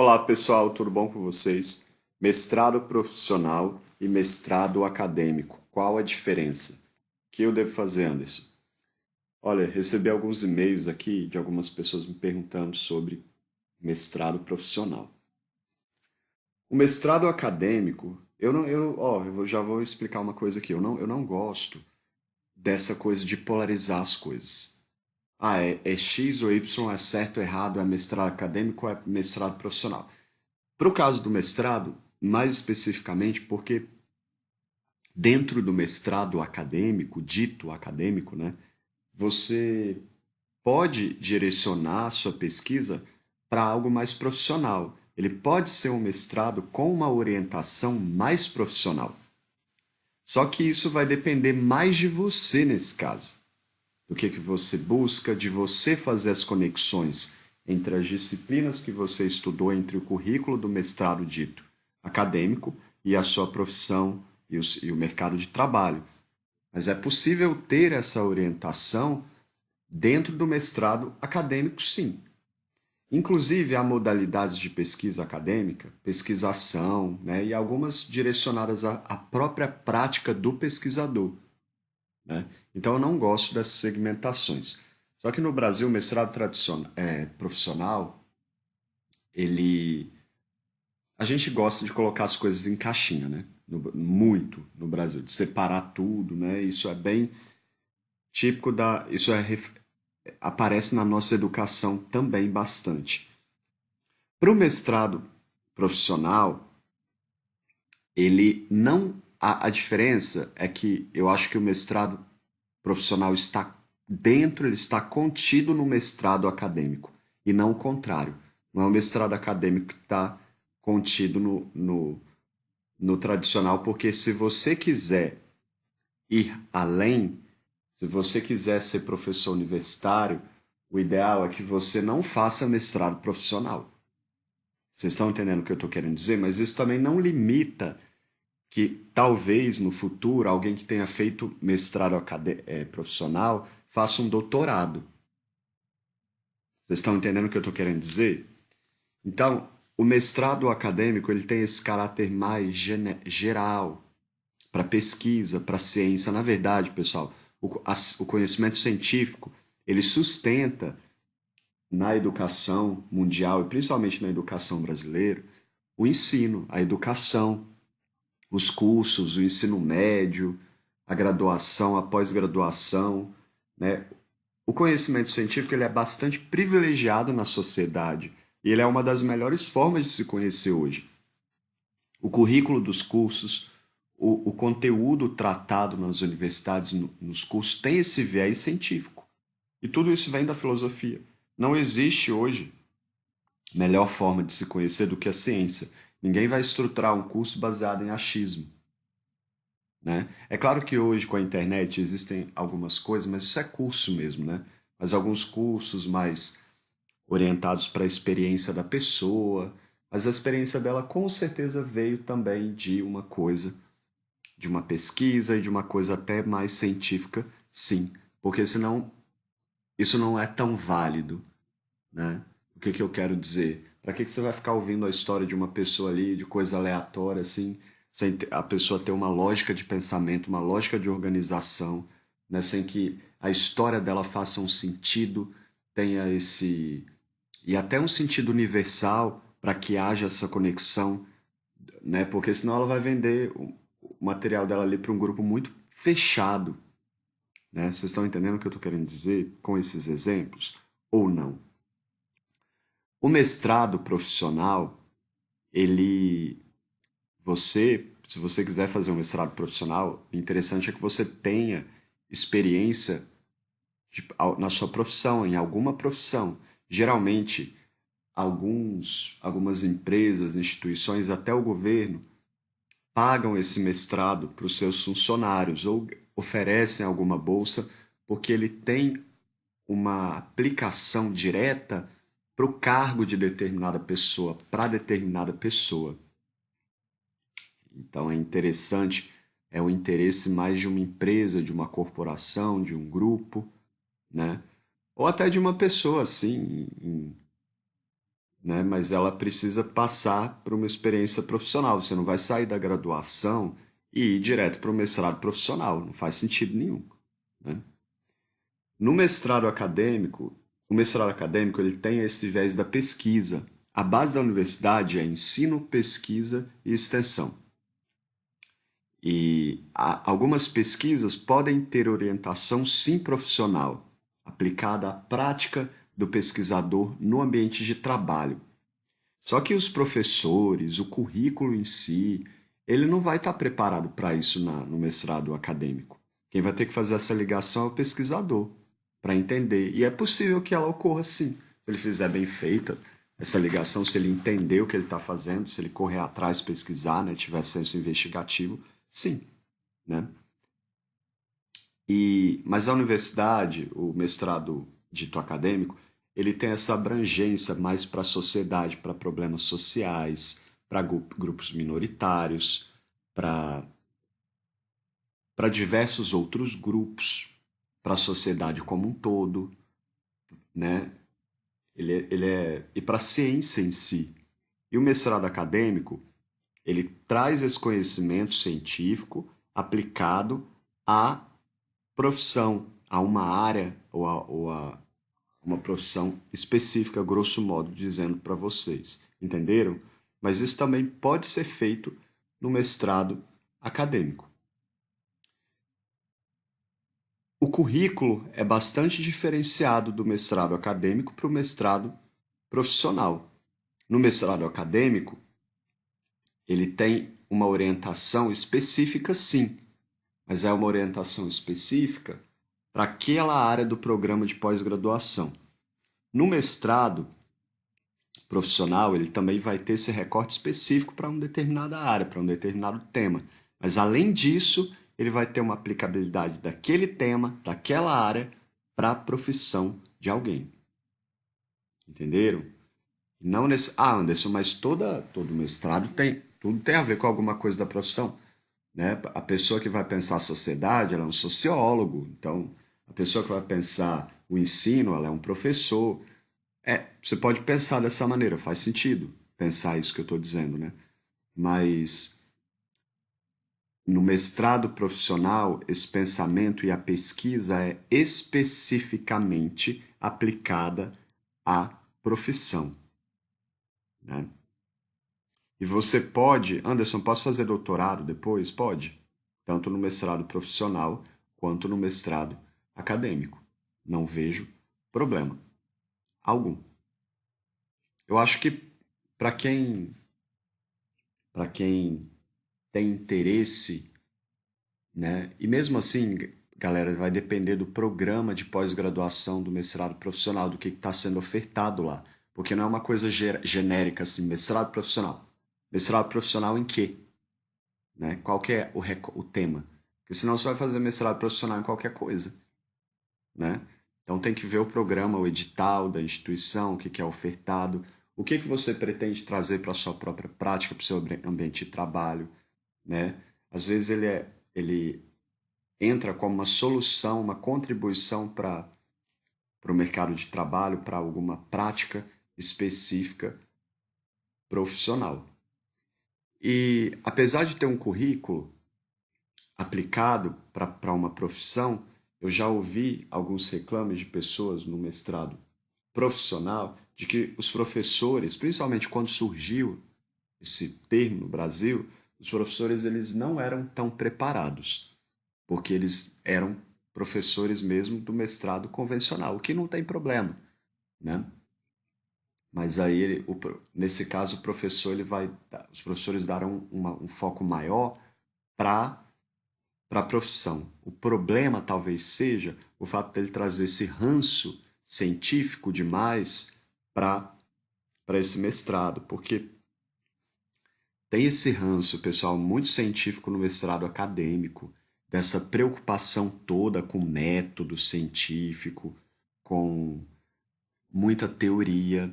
Olá pessoal, tudo bom com vocês? Mestrado profissional e mestrado acadêmico, qual a diferença? O que eu devo fazer, Anderson? Olha, recebi alguns e-mails aqui de algumas pessoas me perguntando sobre mestrado profissional. O mestrado acadêmico, já vou explicar uma coisa aqui, eu não gosto dessa coisa de polarizar as coisas. É X ou Y, é certo ou errado, é mestrado acadêmico ou é mestrado profissional. Para o caso do mestrado, mais especificamente, porque dentro do mestrado acadêmico, dito acadêmico, né, você pode direcionar a sua pesquisa para algo mais profissional. Ele pode ser um mestrado com uma orientação mais profissional. Só que isso vai depender mais de você nesse caso. Do que você busca, de você fazer as conexões entre as disciplinas que você estudou, entre o currículo do mestrado dito acadêmico e a sua profissão e o mercado de trabalho. Mas é possível ter essa orientação dentro do mestrado acadêmico, sim. Inclusive, há modalidades de pesquisa acadêmica, pesquisação, né, e algumas direcionadas à própria prática do pesquisador, né? Então, eu não gosto dessas segmentações. Só que no Brasil, o mestrado profissional, ele, a gente gosta de colocar as coisas em caixinha, né? Muito no Brasil, de separar tudo, né? Isso é bem típico aparece na nossa educação também bastante. Para o mestrado profissional, ele não. A diferença é que eu acho que o mestrado profissional está dentro, ele está contido no mestrado acadêmico, e não o contrário. Não é o mestrado acadêmico que está contido no tradicional, porque se você quiser ir além, se você quiser ser professor universitário, o ideal é que você não faça mestrado profissional. Vocês estão entendendo o que eu estou querendo dizer? Mas isso também não limita que talvez no futuro alguém que tenha feito profissional faça um doutorado. Vocês estão entendendo o que eu estou querendo dizer? Então, o mestrado acadêmico ele tem esse caráter mais geral para pesquisa, para ciência. Na verdade, pessoal, o conhecimento científico ele sustenta na educação mundial e principalmente na educação brasileira o ensino, a educação, os cursos, o ensino médio, a graduação, a pós-graduação, né? O conhecimento científico ele é bastante privilegiado na sociedade e ele é uma das melhores formas de se conhecer hoje. O currículo dos cursos, o conteúdo tratado nas universidades, nos cursos, tem esse viés científico. E tudo isso vem da filosofia. Não existe hoje melhor forma de se conhecer do que a ciência. Ninguém vai estruturar um curso baseado em achismo, né? É claro que hoje com a internet existem algumas coisas, mas isso é curso mesmo, né? Mas alguns cursos mais orientados para a experiência da pessoa, mas a experiência dela com certeza veio também de uma coisa, de uma pesquisa e de uma coisa até mais científica, sim, porque senão isso não é tão válido, né? O que que eu quero dizer? Para que que você vai ficar ouvindo a história de uma pessoa ali, de coisa aleatória assim, sem a pessoa ter uma lógica de pensamento, uma lógica de organização, né? Sem que a história dela faça um sentido, tenha esse e até um sentido universal para que haja essa conexão, né? Porque senão ela vai vender o material dela ali para um grupo muito fechado, né? Vocês estão entendendo o que eu estou querendo dizer com esses exemplos ou não? O mestrado profissional, ele, se você quiser fazer um mestrado profissional, o interessante é que você tenha experiência na sua profissão, em alguma profissão. Geralmente, algumas empresas, instituições, até o governo, pagam esse mestrado para os seus funcionários ou oferecem alguma bolsa, porque ele tem uma aplicação direta para o cargo de determinada pessoa, para determinada pessoa. Então é interessante, é o interesse mais de uma empresa, de uma corporação, de um grupo, né? Ou até de uma pessoa, assim, né? Mas ela precisa passar por uma experiência profissional. Você não vai sair da graduação e ir direto para o mestrado profissional. Não faz sentido nenhum, né? No mestrado acadêmico, o mestrado acadêmico ele tem esse viés da pesquisa. A base da universidade é ensino, pesquisa e extensão. E algumas pesquisas podem ter orientação sim profissional, aplicada à prática do pesquisador no ambiente de trabalho. Só que os professores, o currículo em si, ele não vai estar preparado para isso no mestrado acadêmico. Quem vai ter que fazer essa ligação é o pesquisador, para entender. E é possível que ela ocorra sim, se ele fizer bem feita essa ligação, se ele entender o que ele está fazendo, se ele correr atrás, pesquisar, né, tiver senso investigativo, sim, né? Mas a universidade, o mestrado dito acadêmico, ele tem essa abrangência mais para a sociedade, para problemas sociais, para grupos minoritários, para diversos outros grupos, para a sociedade como um todo, né? E para a ciência em si. E o mestrado acadêmico, ele traz esse conhecimento científico aplicado à profissão, a uma área ou a uma profissão específica, grosso modo, dizendo para vocês. Entenderam? Mas isso também pode ser feito no mestrado acadêmico. O currículo é bastante diferenciado do mestrado acadêmico para o mestrado profissional. No mestrado acadêmico, ele tem uma orientação específica, sim, mas é uma orientação específica para aquela área do programa de pós-graduação. No mestrado profissional, ele também vai ter esse recorte específico para uma determinada área, para um determinado tema. Mas, além disso, ele vai ter uma aplicabilidade daquele tema, daquela área, para a profissão de alguém. Entenderam? Não nesse. Ah, Anderson, mas todo mestrado tem. Tudo tem a ver com alguma coisa da profissão. Né? A pessoa que vai pensar a sociedade, ela é um sociólogo. Então, a pessoa que vai pensar o ensino, ela é um professor. Você pode pensar dessa maneira, faz sentido pensar isso que eu estou dizendo, né? Mas no mestrado profissional, esse pensamento e a pesquisa é especificamente aplicada à profissão, né? E você pode, Anderson, posso fazer doutorado depois? Pode, tanto no mestrado profissional quanto no mestrado acadêmico. Não vejo problema algum. Eu acho que para quem para quem tem interesse, né? E mesmo assim, galera, vai depender do programa de pós-graduação do mestrado profissional, do que está sendo ofertado lá. Porque não é uma coisa genérica assim, mestrado profissional. Mestrado profissional em quê? Né? Qual que é o tema? Porque senão você vai fazer mestrado profissional em qualquer coisa, né? Então tem que ver o programa, o edital da instituição, o que, que é ofertado, o que, que você pretende trazer para a sua própria prática, para o seu ambiente de trabalho, né? Às vezes ele entra como uma solução, uma contribuição para o mercado de trabalho, para alguma prática específica profissional. E apesar de ter um currículo aplicado para uma profissão, eu já ouvi alguns reclames de pessoas no mestrado profissional de que os professores, principalmente quando surgiu esse termo no Brasil, os professores eles não eram tão preparados, porque eles eram professores mesmo do mestrado convencional, o que não tem problema, né? Mas aí, nesse caso, o professor os professores darão um foco maior para a profissão. O problema talvez seja o fato dele trazer esse ranço científico demais para esse mestrado, porque tem esse ranço, pessoal, muito científico no mestrado acadêmico, dessa preocupação toda com método científico, com muita teoria.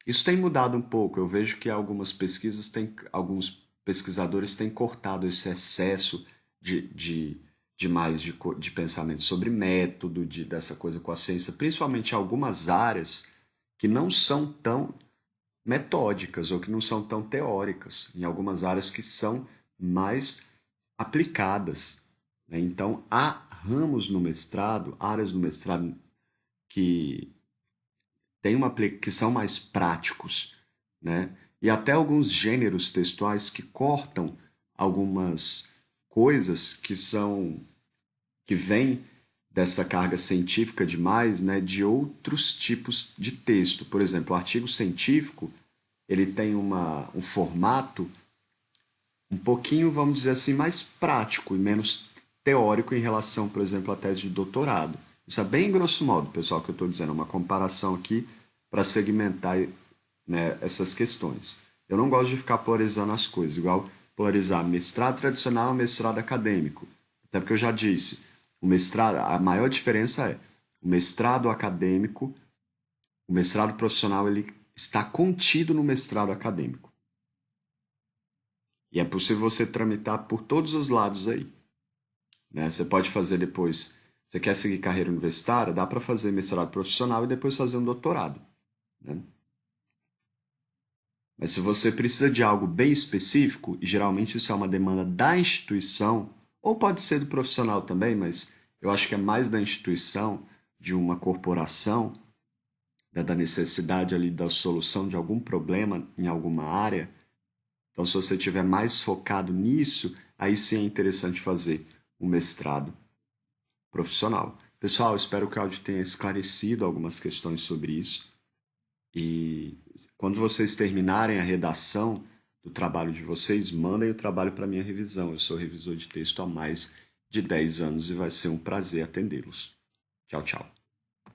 Isso tem mudado um pouco. Eu vejo que alguns pesquisadores têm cortado esse excesso de pensamento sobre método, dessa coisa com a ciência, principalmente em algumas áreas que metódicas ou que não são tão teóricas, em algumas áreas que são mais aplicadas, né? Então, há ramos no mestrado, áreas no mestrado que que são mais práticos, né? E até alguns gêneros textuais que cortam algumas coisas que vêm dessa carga científica demais, né, de outros tipos de texto. Por exemplo, o artigo científico, ele tem um formato um pouquinho, vamos dizer assim, mais prático e menos teórico em relação, por exemplo, à tese de doutorado. Isso é bem grosso modo, pessoal, que eu estou dizendo, uma comparação aqui para segmentar, né, essas questões. Eu não gosto de ficar polarizando as coisas, igual polarizar mestrado tradicional e mestrado acadêmico. Até porque eu já disse, o mestrado, a maior diferença é o mestrado acadêmico, o mestrado profissional, ele está contido no mestrado acadêmico. E é possível você tramitar por todos os lados aí, né? Você pode fazer depois, você quer seguir carreira universitária, dá para fazer mestrado profissional e depois fazer um doutorado, né? Mas se você precisa de algo bem específico, e geralmente isso é uma demanda da instituição, ou pode ser do profissional também, mas eu acho que é mais da instituição, de uma corporação, né, da necessidade ali da solução de algum problema em alguma área. Então, se você estiver mais focado nisso, aí sim é interessante fazer um mestrado profissional. Pessoal, espero que o áudio tenha esclarecido algumas questões sobre isso. E quando vocês terminarem a redação do trabalho de vocês, mandem o trabalho para minha revisão. Eu sou revisor de texto há mais de 10 anos e vai ser um prazer atendê-los. Tchau, tchau.